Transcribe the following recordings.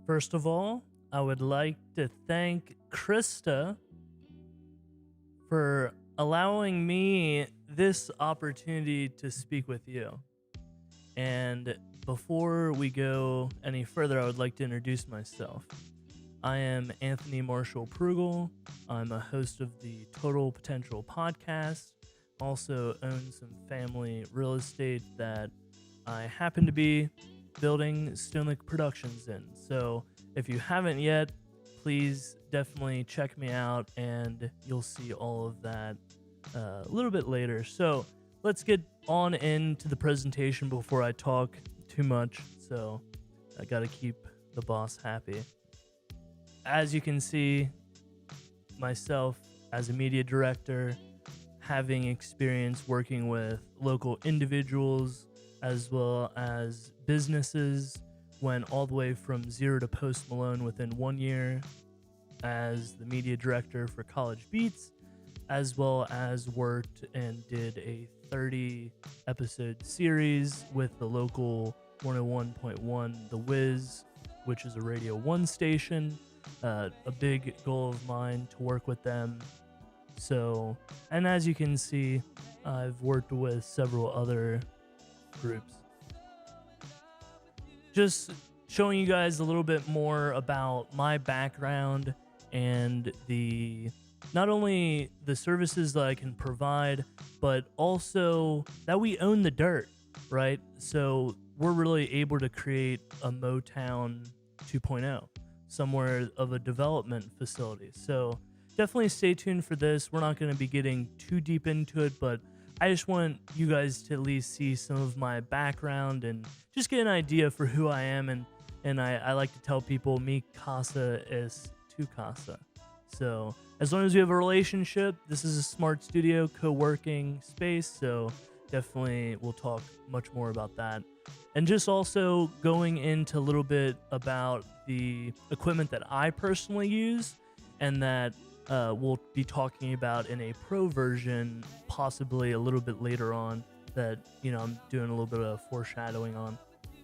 First of all, I would like to thank Krysta for allowing me this opportunity to speak with you. And before we go any further, I would like to introduce myself. I am Anthony Marshall Prugel. I'm a host of the Total Potential podcast. Also own some family real estate that I happen to be building Stonelick Productions in. So if you haven't yet, please definitely check me out and you'll see all of that a little bit later. So let's get on into the presentation before I talk too much. So I got to keep the boss happy. As you can see, myself as a media director, having experience working with local individuals as well as businesses, went all the way from zero to Post Malone within 1 year as the media director for College Beats, as well as worked and did a 30 episode series with the local 101.1 The Wiz, which is a Radio 1 station. A big goal of mine to work with them. So, and as you can see, I've worked with several other groups. Just showing you guys a little bit more about my background and not only the services that I can provide, but also that we own the dirt, right? So we're really able to create a Motown 2.0, somewhere of a development facility. So definitely stay tuned for this. We're not going to be getting too deep into it, but I just want you guys to at least see some of my background and just get an idea for who I am. And I like to tell people, mi casa es tu casa. So as long as we have a relationship, this is a smart studio, co-working space. So definitely we'll talk much more about that. And just also going into a little bit about the equipment that I personally use and that we'll be talking about in a pro version, possibly a little bit later on, that, I'm doing a little bit of foreshadowing on.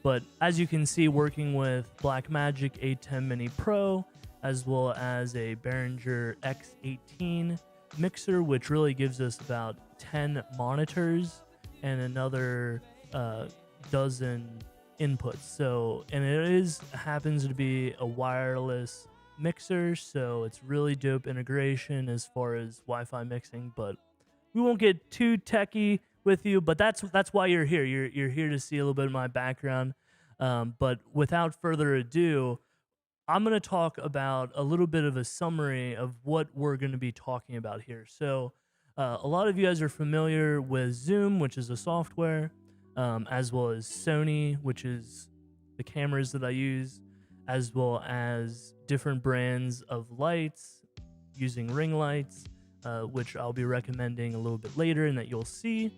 But as you can see, working with Blackmagic A10 Mini Pro, as well as a Behringer X18 mixer, which really gives us about 10 monitors and another dozen inputs. So, and it happens to be a wireless mixer, so it's really dope integration as far as Wi-Fi mixing. But we won't get too techie with you, but that's why you're here. You're here to see a little bit of my background. But without further ado, I'm going to talk about a little bit of a summary of what we're going to be talking about here. So a lot of you guys are familiar with Zoom, which is a software, as well as Sony, which is the cameras that I use, as well as different brands of lights using ring lights, which I'll be recommending a little bit later and that you'll see,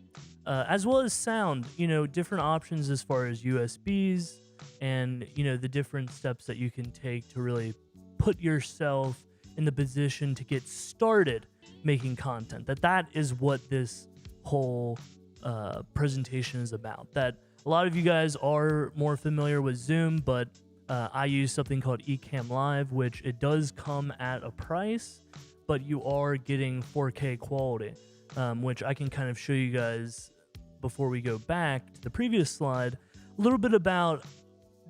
as well as sound, different options as far as USBs and, the different steps that you can take to really put yourself in the position to get started making content. That is what this whole presentation is about. That a lot of you guys are more familiar with Zoom, but I use something called Ecamm Live, which it does come at a price, but you are getting 4K quality, which I can kind of show you guys before we go back to the previous slide, a little bit about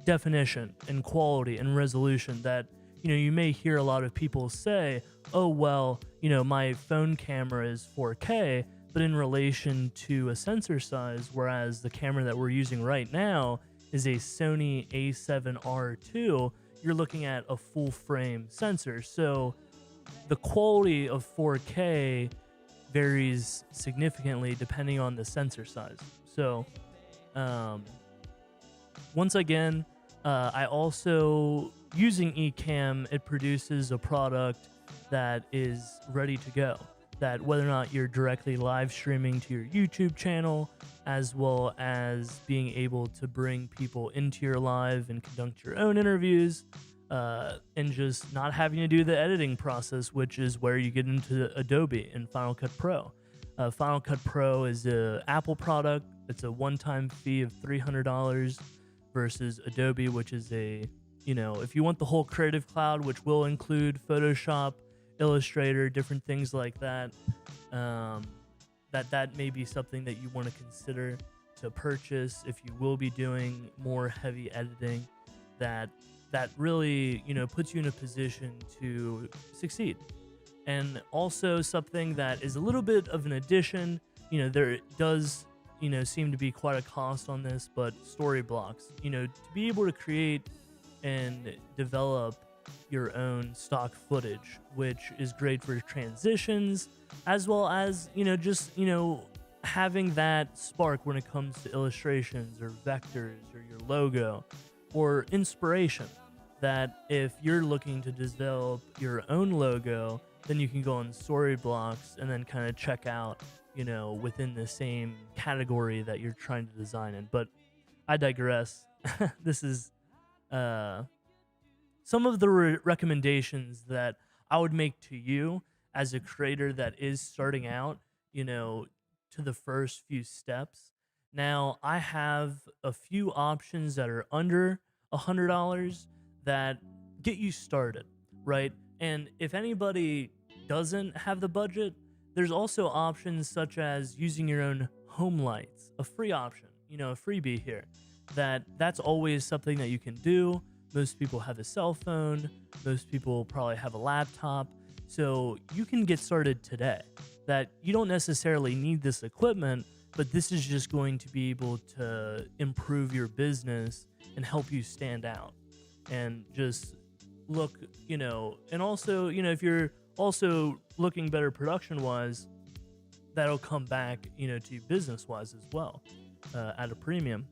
definition and quality and resolution that, you may hear a lot of people say, oh, well, my phone camera is 4K, but in relation to a sensor size, whereas the camera that we're using right now is a Sony a7R II, you're looking at a full frame sensor. So the quality of 4K varies significantly depending on the sensor size. So once again, I also, using Ecamm, it produces a product that is ready to go. That whether or not you're directly live streaming to your YouTube channel, as well as being able to bring people into your live and conduct your own interviews, and just not having to do the editing process, which is where you get into Adobe and Final Cut Pro. Final Cut Pro is an Apple product. It's a one-time fee of $300 versus Adobe, which is a if you want the whole Creative Cloud, which will include Photoshop, Illustrator, different things like that, um, that may be something that you want to consider to purchase if you will be doing more heavy editing. That really puts you in a position to succeed. And also something that is a little bit of an addition. There does seem to be quite a cost on this, but story blocks. To be able to create and develop your own stock footage, which is great for transitions, as well as just having that spark when it comes to illustrations or vectors or your logo or inspiration. That if you're looking to develop your own logo, then you can go on story blocks and then kind of check out within the same category that you're trying to design in. But I digress. This is some of the recommendations that I would make to you as a creator that is starting out, to the first few steps. Now, I have a few options that are under $100 that get you started, right? And if anybody doesn't have the budget, there's also options such as using your own home lights, a free option, a freebie here. That's always something that you can do. Most people have a cell phone. Most people probably have a laptop. So you can get started today. That you don't necessarily need this equipment, but this is just going to be able to improve your business and help you stand out. And just look, and also, if you're also looking better production-wise, that'll come back, to you business-wise as well, at a premium.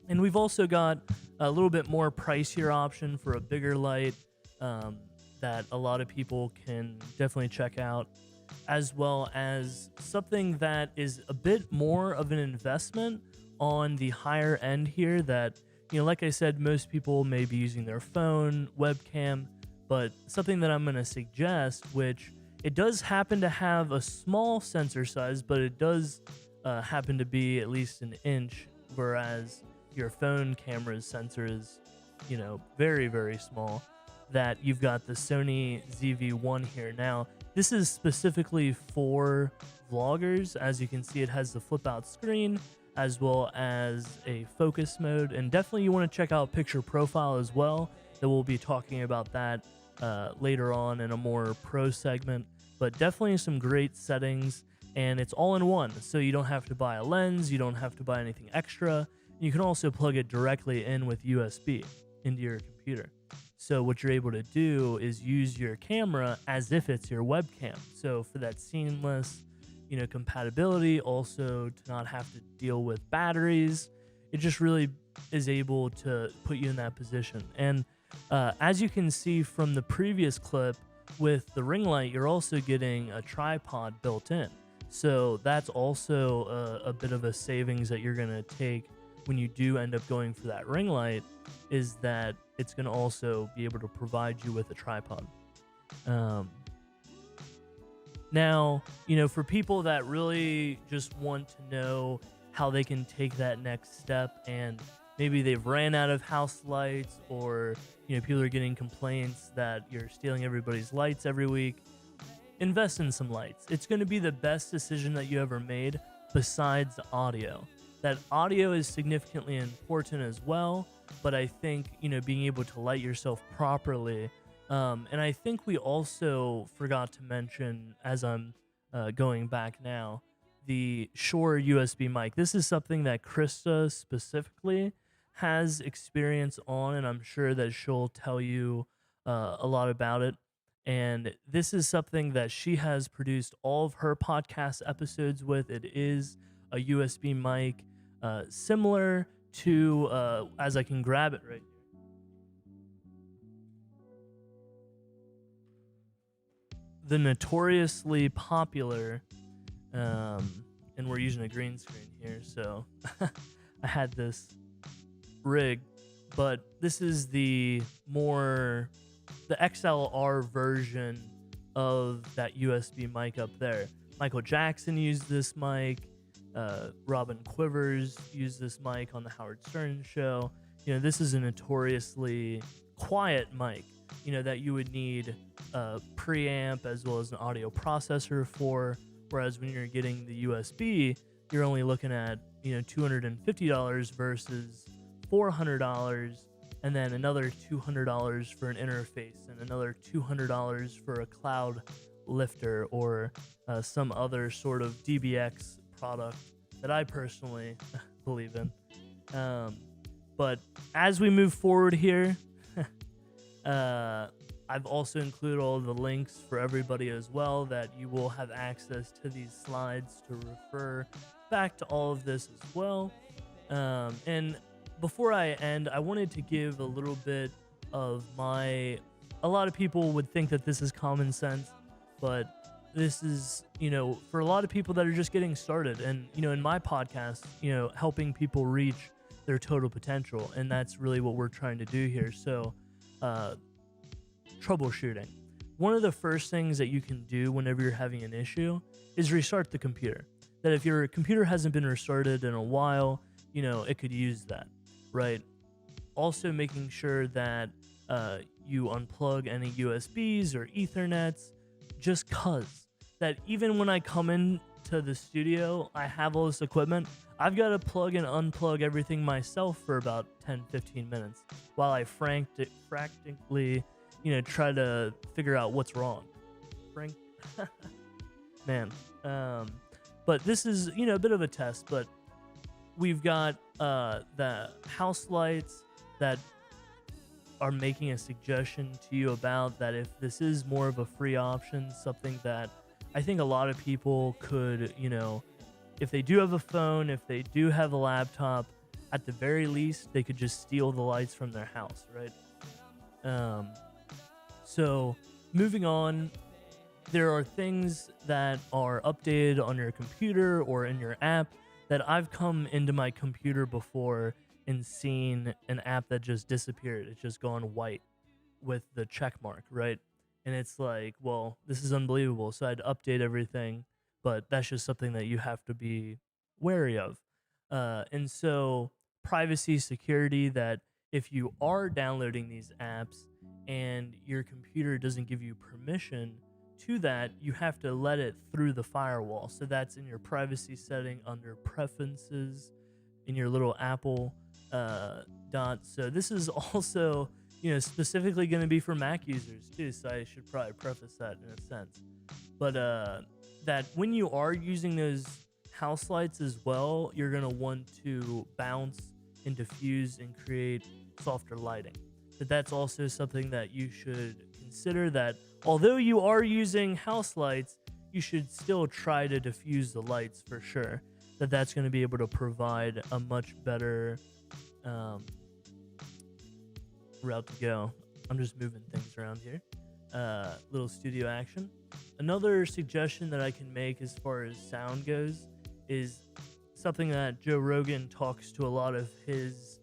And we've also got a little bit more pricier option for a bigger light that a lot of people can definitely check out, as well as something that is a bit more of an investment on the higher end here that, like I said, most people may be using their phone, webcam, but something that I'm going to suggest, which it does happen to have a small sensor size, but it does happen to be at least an inch, whereas your phone camera's sensor is, very, very small, that you've got the Sony ZV-1 here. Now, this is specifically for vloggers. As you can see, it has the flip out screen as well as a focus mode, and definitely you want to check out picture profile as well. That we'll be talking about that later on in a more pro segment, but definitely some great settings, and it's all in one, so you don't have to buy a lens, you don't have to buy anything extra. You can also plug it directly in with USB into your computer. So what you're able to do is use your camera as if it's your webcam. So for that seamless, compatibility, also to not have to deal with batteries, it just really is able to put you in that position. And as you can see from the previous clip with the ring light, you're also getting a tripod built in. So that's also a bit of a savings that you're going to take when you do end up going for that ring light, is that it's going to also be able to provide you with a tripod. Now, for people that really just want to know how they can take that next step, and maybe they've ran out of house lights, or people are getting complaints that you're stealing everybody's lights every week, invest in some lights. It's going to be the best decision that you ever made besides audio. That audio is significantly important as well, but I think, being able to light yourself properly, and I think we also forgot to mention, as I'm going back now, the Shure USB mic. This is something that Krysta specifically has experience on, and I'm sure that she'll tell you a lot about it. And this is something that she has produced all of her podcast episodes with. It is a USB mic, similar to, as I can grab it right here, the notoriously popular, and we're using a green screen here, so I had this rig, but this is the XLR version of that USB mic up there. Michael Jackson used this mic. Robin Quivers used this mic on the Howard Stern show. this is a notoriously quiet mic, that you would need a preamp as well as an audio processor for. Whereas when you're getting the USB, you're only looking at, $250 versus $400, and then another $200 for an interface, and another $200 for a cloud lifter or some other sort of DBX product that I personally believe in. But as we move forward here, I've also included all the links for everybody as well, that you will have access to these slides to refer back to all of this as well. And before I end, I wanted to give a little bit of a lot of people would think that this is common sense, but this is, for a lot of people that are just getting started. And, in my podcast, helping people reach their total potential. And that's really what we're trying to do here. So, troubleshooting. One of the first things that you can do whenever you're having an issue is restart the computer. That if your computer hasn't been restarted in a while, it could use that, right? Also making sure that you unplug any USBs or Ethernets, just cause that even when I come into the studio, I have all this equipment, I've got to plug and unplug everything myself for about 10-15 minutes while I frantically try to figure out what's wrong. Man. But this is, a bit of a test, but we've got the house lights that are making a suggestion to you about that. If this is more of a free option, something that I think a lot of people could, if they do have a phone, if they do have a laptop, at the very least, they could just steal the lights from their house, right? So moving on, there are things that are updated on your computer or in your app that I've come into my computer before and seen an app that just disappeared. It's just gone white with the check mark, right? And it's like, well, this is unbelievable. So I'd update everything, but that's just something that you have to be wary of. And so privacy, security, that if you are downloading these apps and your computer doesn't give you permission to that, you have to let it through the firewall. So that's in your privacy setting under preferences in your little Apple dot. So this is also, specifically going to be for Mac users too. So I should probably preface that in a sense. But that when you are using those house lights as well, you're going to want to bounce and diffuse and create softer lighting. That's also something that you should consider, that although you are using house lights, you should still try to diffuse the lights for sure. That's going to be able to provide a much better route to go. I'm just moving things around here. Little studio action. Another suggestion that I can make as far as sound goes is something that Joe Rogan talks to a lot of his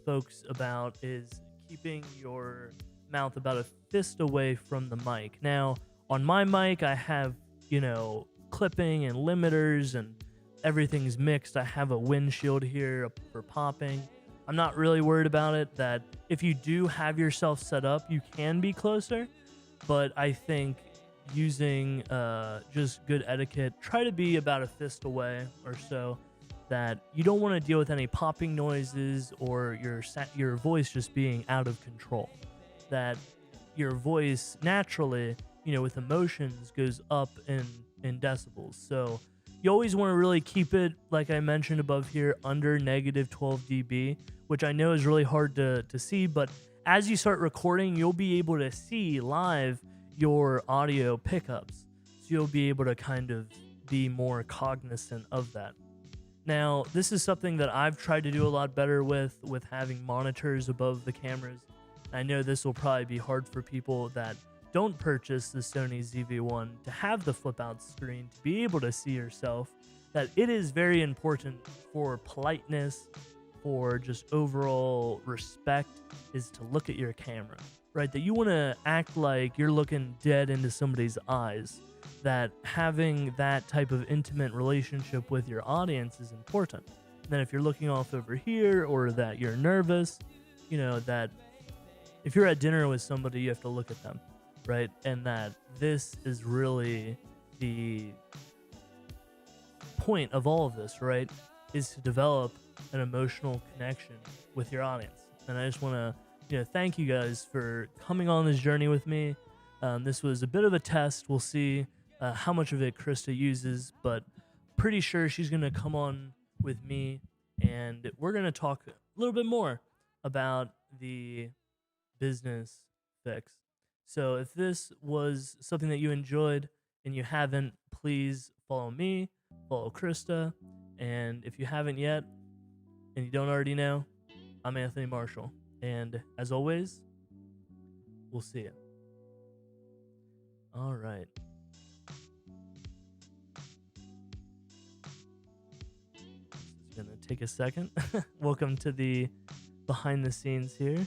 folks about, is keeping your mouth about a fist away from the mic. Now, on my mic, I have, clipping and limiters and everything's mixed. I have a windshield here for popping. I'm not really worried about it. That if you do have yourself set up, you can be closer. But I think using just good etiquette, try to be about a fist away or so, that you don't want to deal with any popping noises or your voice just being out of control. That your voice naturally, with emotions, goes up in decibels. So you always want to really keep it, like I mentioned above here, under negative 12 dB, which I know is really hard to see, but as you start recording, you'll be able to see live your audio pickups. So you'll be able to kind of be more cognizant of that. Now, this is something that I've tried to do a lot better with having monitors above the cameras. I know this will probably be hard for people that don't purchase the Sony ZV-1 to have the flip-out screen to be able to see yourself, that it is very important for politeness, for just overall respect, is to look at your camera, right? That you want to act like you're looking dead into somebody's eyes. That having that type of intimate relationship with your audience is important. And then if you're looking off over here, or that you're nervous, that if you're at dinner with somebody, you have to look at them, right? And that this is really the point of all of this, right? Is to develop an emotional connection with your audience. And I just want to, thank you guys for coming on this journey with me. This was a bit of a test. We'll see how much of it Krysta uses, but pretty sure she's going to come on with me and we're going to talk a little bit more about the business fix. So if this was something that you enjoyed and you haven't, please follow me, follow Krysta, and if you haven't yet and you don't already know, I'm Anthony Marshall. And as always, we'll see you. All right. It's going to take a second. Welcome to the behind the scenes here.